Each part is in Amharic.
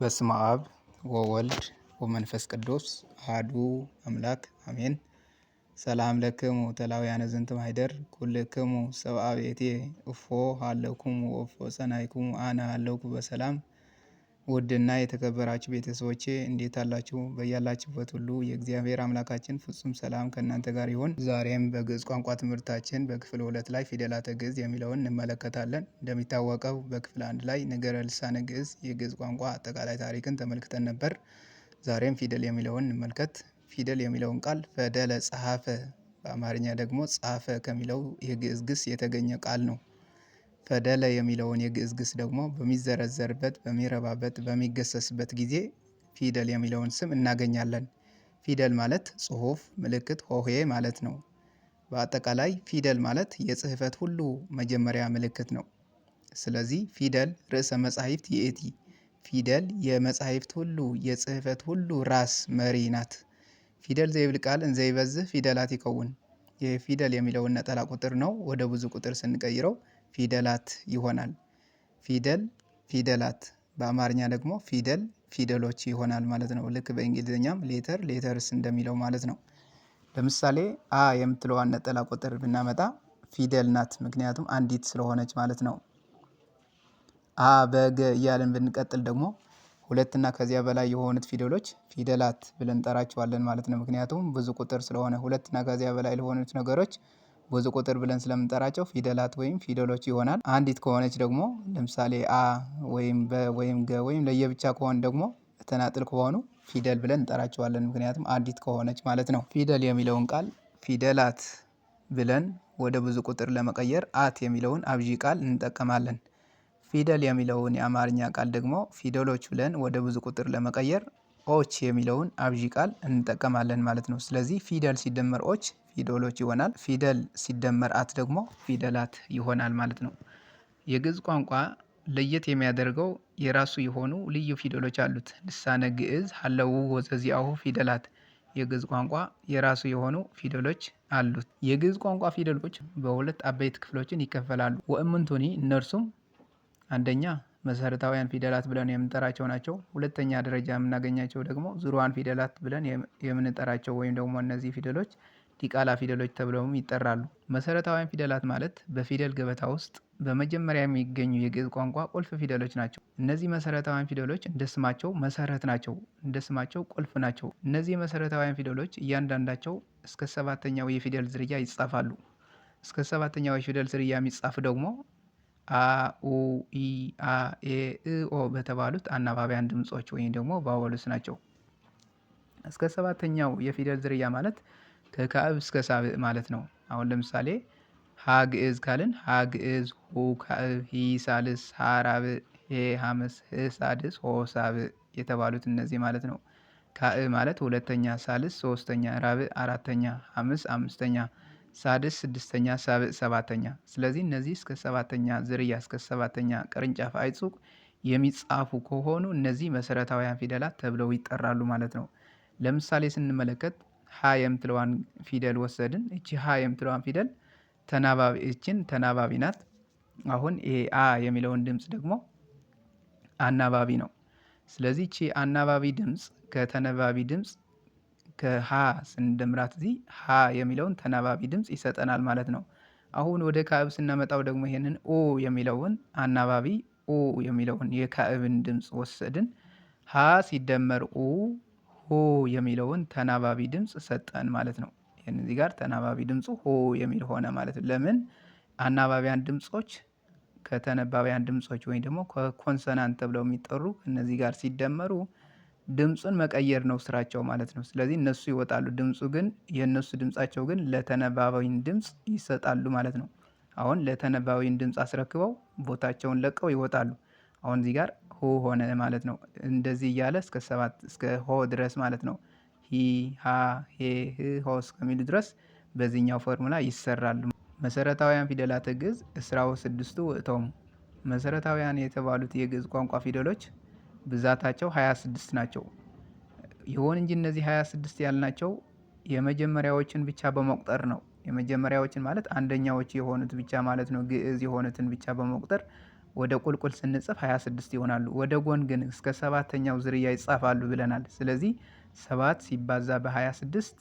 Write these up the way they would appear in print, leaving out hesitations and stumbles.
በስመ አብ ወወልድ ወመንፈስ ቅዱስ አሐዱ አምላክ አሜን። ሰላም ለክሙ ተላውያነ ዝንቱ ማኅደር ኩልክሙ ሰብአ ቤቴ እፎ ሀለኩሙ ወእፎ ጸናይኩሙ አነ ሀለኩ በሰላም። ውድና የተከበራችሁ ቤተሰቦቼ እንዴት አላችሁ? በያላችሁበት ሁሉ የእግዚአብሔር አምላካችን ፍጹም ሰላም ከእናንተ ጋር ይሁን። ዛሬም በግዕዝ ቋንቋ ትምህርታችን በክፍል 2 ላይ ፊደላተ ግዕዝ የሚለውን እንመለከታለን። እንደሚታወቀው በክፍል 1 ላይ ነገረ ልሳነ ግዕዝ የግዕዝ ቋንቋ አጠቃላይ ታሪክን ተመልክተን ነበር። ዛሬም ፊደል የሚለውን እንመልከት። ፊደል የሚለውን ቃል ፈደለ ጸሐፈ፣ በአማርኛ ደግሞ ጻፈ ከሚለው የግዕዝ ግስ የተገኘ ቃል ነው። ፈደለ የሚለውን የግዕዝ ግስ ደግሞ በሚዘረዘርበት፣ በሚረባበት፣ በሚገሰስበት ጊዜ ፊደል የሚለውን ስም እናገኛለን። ፊደል ማለት ጽሑፍ፣ ምልክት፣ ሆሄ ማለት ነው። በአጠቃላይ ፊደል ማለት የጽሕፈት ሁሉ መጀመሪያ ምልክት ነው። ስለዚህ ፊደል ርዕሰ መጻሕፍት ይእቲ፣ ፊደል የመጻሕፍት ሁሉ የጽሕፈት ሁሉ ራስ መሪ ናት። ፊደል ዘይብል ቃል እንዘይበዝህ ፊደላት ይከውን። የፊደል የሚለውን ነጠላ ቁጥር ነው ወደ ብዙ ቁጥር ስንቀይረው ፊደላት ይሆናል። ፊደል ፊደላት፣ በአማርኛ ደግሞ ፊደል ፊደሎች ይሆናል ማለት ነው። ልክ በእንግሊዝኛም ሌተር ሌተርስ እንደሚለው ማለት ነው። ለምሳሌ አ የምትለዋን ነጠላ ቁጥር ብናመጣ ፊደል ናት፣ ምክንያቱም አንዲት ስለሆነች ማለት ነው። አ በገ እያለን ብንቀጥል ደግሞ ሁለትና ከዚያ በላይ የሆኑት ፊደሎች ፊደላት ብለን እንጠራቸዋለን ማለት ነው። ምክንያቱም ብዙ ቁጥር ስለሆነ ሁለትና ከዚያ በላይ ለሆኑት ነገሮች ብዙ ቁጥር ብለን ስለምንጠራቸው ፊደላት ወይም ፊደሎች ይሆናል። አንዲት ከሆነች ደግሞ ለምሳሌ አ ወይም በ ወይም ገ ወይም ለየብቻ ከሆነ ደግሞ ተናጥል ከሆኑ ፊደል ብለን እንጠራቸዋለን፣ ምክንያቱም አንዲት ከሆነች ማለት ነው። ፊደል የሚለውን ቃል ፊደላት ብለን ወደ ብዙ ቁጥር ለመቀየር አት የሚለውን አብዢ ቃል እንጠቀማለን። ፊደል የሚለውን የአማርኛ ቃል ደግሞ ፊደሎች ብለን ወደ ብዙ ቁጥር ለመቀየር ኦች የሚለውን አብዢ ቃል እንጠቀማለን ማለት ነው። ስለዚህ ፊደል ሲደመር ኦች ፊደሎች ይሆናል። ፊደል ሲደመር አት ደግሞ ፊደላት ይሆናል ማለት ነው። የግዕዝ ቋንቋ ለየት የሚያደርገው የራሱ የሆኑ ልዩ ፊደሎች አሉት። ልሳነ ግዕዝ ሀለው ወዘዚአሁ ፊደላት፣ የግዕዝ ቋንቋ የራሱ የሆኑ ፊደሎች አሉት። የግዕዝ ቋንቋ ፊደሎች በሁለት አበይት ክፍሎችን ይከፈላሉ። ወእምንቱኒ፣ እነርሱም አንደኛ መሰረታዊያን ፊደላት ብለን የምንጠራቸው ናቸው። ሁለተኛ ደረጃ የምናገኛቸው ደግሞ ዙሩዋን ፊደላት ብለን የምንጠራቸው ወይም ደግሞ እነዚህ ፊደሎች ዲቃላ ፊደሎች ተብለውም ይጠራሉ። መሰረታዊያን ፊደላት ማለት በፊደል ገበታ ውስጥ በመጀመሪያ የሚገኙ የግዕዝ ቋንቋ ቁልፍ ፊደሎች ናቸው። እነዚህ መሰረታዊያን ፊደሎች እንደ ስማቸው መሰረት ናቸው፣ እንደ ስማቸው ቁልፍ ናቸው። እነዚህ መሰረታዊያን ፊደሎች እያንዳንዳቸው እስከ 7ኛው የፊደል ዝርያ ይጻፋሉ። እስከ 7ኛው የፊደል ዝርያ የሚጻፍ ደግሞ አ ኡ ኢ አ ኤ እ ኦ በተባሉት አናባቢያን ድምጾች ወይም ደግሞ ቫወልስ ናቸው። እስከ 7ኛው የፊደል ዝርያ ማለት ከካዕብ እስከ ሳብዕ ማለት ነው። አሁን ለምሳሌ ሀ ግዕዝ ካልን ሀ ግዕዝ፣ ሁ ካዕብ፣ ሂ ሳልስ፣ ሀ ራብዕ፣ ሄ ሐምስ፣ ህ ሳድስ፣ ሆ ሳብዕ የተባሉት እነዚህ ማለት ነው። ካዕብ ማለት ሁለተኛ፣ ሳልስ ሶስተኛ፣ ራብዕ አራተኛ፣ ሐምስ አምስተኛ፣ ሳድስ ስድስተኛ፣ ሳብዕ ሰባተኛ። ስለዚህ እነዚህ እስከ 7ኛ ዝርያ እስከ 7ኛ ቅርንጫፍ አይጹቅ የሚጻፉ ከሆኑ እነዚህ መሰረታዊያን ፊደላት ተብለው ይጠራሉ ማለት ነው። ለምሳሌ ስንመለከት ሀ የምትለዋን ፊደል ወሰድን። እቺ ሀ የምትለዋን ፊደል ተናባቢ ናት። አሁን ይሄ አ የሚለውን ድምፅ ደግሞ አናባቢ ነው። ስለዚህ እቺ አናባቢ ድምፅ ከተነባቢ ድምፅ ከሀ ስንደምራት እዚህ ሀ የሚለውን ተናባቢ ድምፅ ይሰጠናል ማለት ነው። አሁን ወደ ካዕብ ስናመጣው ደግሞ ይሄንን ኦ የሚለውን አናባቢ ኦ የሚለውን የካዕብን ድምፅ ወሰድን። ሀ ሲደመር ኡ ሆ የሚለውን ተናባቢ ድምፅ ሰጠን ማለት ነው። ይህን እዚህ ጋር ተናባቢ ድምፁ ሆ የሚል ሆነ ማለት ነው። ለምን? አናባቢያን ድምፆች ከተነባቢያን ድምፆች ወይም ደግሞ ከኮንሰናንት ተብለው የሚጠሩ እነዚህ ጋር ሲደመሩ ድምፁን መቀየር ነው ስራቸው ማለት ነው። ስለዚህ እነሱ ይወጣሉ። ድምፁ ግን የእነሱ ድምፃቸው ግን ለተነባቢን ድምፅ ይሰጣሉ ማለት ነው። አሁን ለተነባቢን ድምፅ አስረክበው ቦታቸውን ለቀው ይወጣሉ። አሁን እዚህ ጋር ሆ ሆነ ማለት ነው። እንደዚህ እያለ እስከ ሆ ድረስ ማለት ነው። ሂ ሃ ሄ ህ ሆ እስከሚሉ ድረስ በዚህኛው ፎርሙላ ይሰራሉ። መሰረታዊያን ፊደላተ ግዕዝ እስራው ስድስቱ ውእቶሙ። መሰረታዊያን የተባሉት የግዕዝ ቋንቋ ፊደሎች ብዛታቸው 26 ናቸው። ይሁን እንጂ እነዚህ 26 ያልናቸው የመጀመሪያዎችን ብቻ በመቁጠር ነው። የመጀመሪያዎችን ማለት አንደኛዎች የሆኑት ብቻ ማለት ነው። ግዕዝ የሆኑትን ብቻ በመቁጠር ወደ ቁልቁል ስንጽፍ 26 ይሆናሉ። ወደ ጎን ግን እስከ ሰባተኛው ዝርያ ይጻፋሉ ብለናል። ስለዚህ 7 ሲባዛ በ26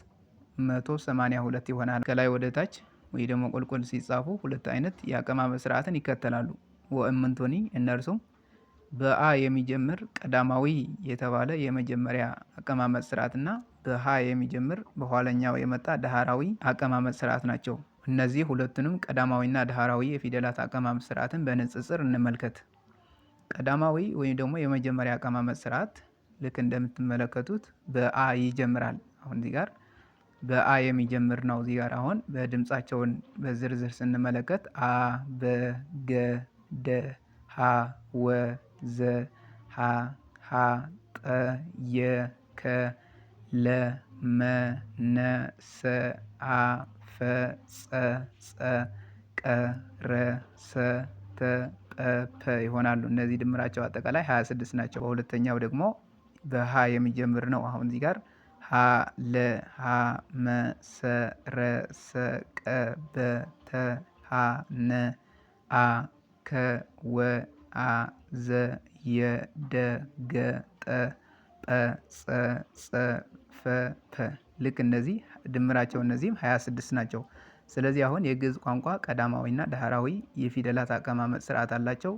182 ይሆናል። ከላይ ወደ ታች ወይ ደግሞ ቁልቁል ሲጻፉ ሁለት አይነት የአቀማመጥ ስርዓትን ይከተላሉ። ወእምንቶኒ እነርሱም በአ የሚጀምር ቀዳማዊ የተባለ የመጀመሪያ አቀማመጥ ስርዓትና በሀ የሚጀምር በኋለኛው የመጣ ዳህራዊ አቀማመጥ ስርዓት ናቸው። እነዚህ ሁለቱንም ቀዳማዊና ዳህራዊ የፊደላት አቀማመጥ ስርዓትን በንጽጽር እንመልከት። ቀዳማዊ ወይም ደግሞ የመጀመሪያ አቀማመጥ ስርዓት ልክ እንደምትመለከቱት በአ ይጀምራል። አሁን እዚህ ጋር በአ የሚጀምር ነው። እዚህ ጋር አሁን በድምጻቸውን በዝርዝር ስንመለከት አ፣ በ፣ ገ፣ ደ፣ ሀ፣ ወ፣ ዘ፣ ሀ፣ ሀ፣ ጠ፣ የ፣ ከ፣ ለ፣ መ፣ ነ፣ ሰ፣ አ፣ ፈ፣ ጸ፣ ጸ፣ ቀ፣ ረ፣ ሰ፣ ተ፣ ጰ፣ ፐ ይሆናሉ። እነዚህ ድምራቸው አጠቃላይ 26 ናቸው። በሁለተኛው ደግሞ በሀ የሚጀምር ነው። አሁን እዚህ ጋር ሀ፣ ለ፣ ሀ፣ መ፣ ሰ፣ ረ፣ ሰ፣ ቀ፣ በ፣ ተ፣ ሀ፣ ነ፣ አ፣ ከ፣ ወ፣ አ፣ ዘ፣ የ፣ ደ፣ ገ፣ ጠ፣ ጰ፣ ጸ፣ ጸ፣ ፈ፣ ፐ። ልክ እነዚህ ድምራቸው እነዚህም 26 ናቸው። ስለዚህ አሁን የግዕዝ ቋንቋ ቀዳማዊና ዳህራዊ የፊደላት አቀማመጥ ስርዓት አላቸው።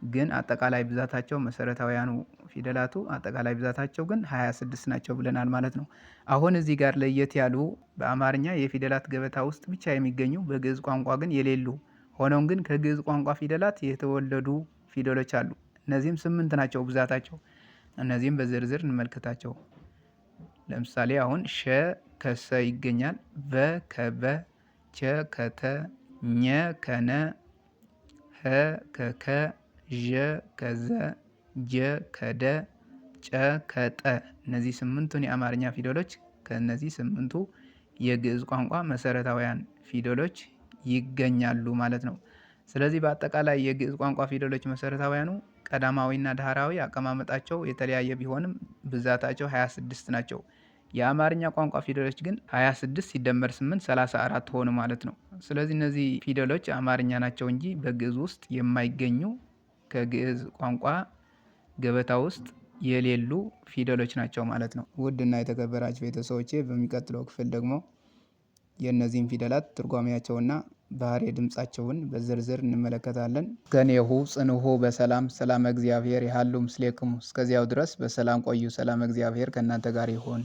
ግን አጠቃላይ ብዛታቸው መሰረታዊያኑ ፊደላቱ አጠቃላይ ብዛታቸው ግን 26 ናቸው ብለናል ማለት ነው። አሁን እዚህ ጋር ለየት ያሉ በአማርኛ የፊደላት ገበታ ውስጥ ብቻ የሚገኙ በግዕዝ ቋንቋ ግን የሌሉ ሆኖም ግን ከግዕዝ ቋንቋ ፊደላት የተወለዱ ፊደሎች አሉ። እነዚህም 8 ናቸው ብዛታቸው። እነዚህም በዝርዝር እንመልከታቸው። ለምሳሌ አሁን ሸ ከሰ ይገኛል። በ ከበ፣ ቸ ከተ፣ ኘ ከነ፣ ሀ ከከ፣ ዠ ከዘ፣ ጀ ከደ፣ ጨ ከጠ። እነዚህ 8ቱን የአማርኛ ፊደሎች ከእነዚህ 8ቱ የግዕዝ ቋንቋ መሰረታዊያን ፊደሎች ይገኛሉ ማለት ነው። ስለዚህ በአጠቃላይ የግዕዝ ቋንቋ ፊደሎች መሰረታዊያኑ ቀዳማዊና ዳህራዊ አቀማመጣቸው የተለያየ ቢሆንም ብዛታቸው 26 ናቸው። የአማርኛ ቋንቋ ፊደሎች ግን 26 ሲደመር 8 34 ሆኑ ማለት ነው። ስለዚህ እነዚህ ፊደሎች አማርኛ ናቸው እንጂ በግዕዝ ውስጥ የማይገኙ ከግዕዝ ቋንቋ ገበታ ውስጥ የሌሉ ፊደሎች ናቸው ማለት ነው። ውድና የተከበራችሁ ቤተሰቦቼ በሚቀጥለው ክፍል ደግሞ የእነዚህን ፊደላት ትርጓሜያቸውና ባህሪ ድምጻቸውን በዝርዝር እንመለከታለን። ገኔሁ ጽንሁ በሰላም ሰላም እግዚአብሔር ያህሉ ምስሌክሙ። እስከዚያው ድረስ በሰላም ቆዩ። ሰላም እግዚአብሔር ከእናንተ ጋር ይሁን።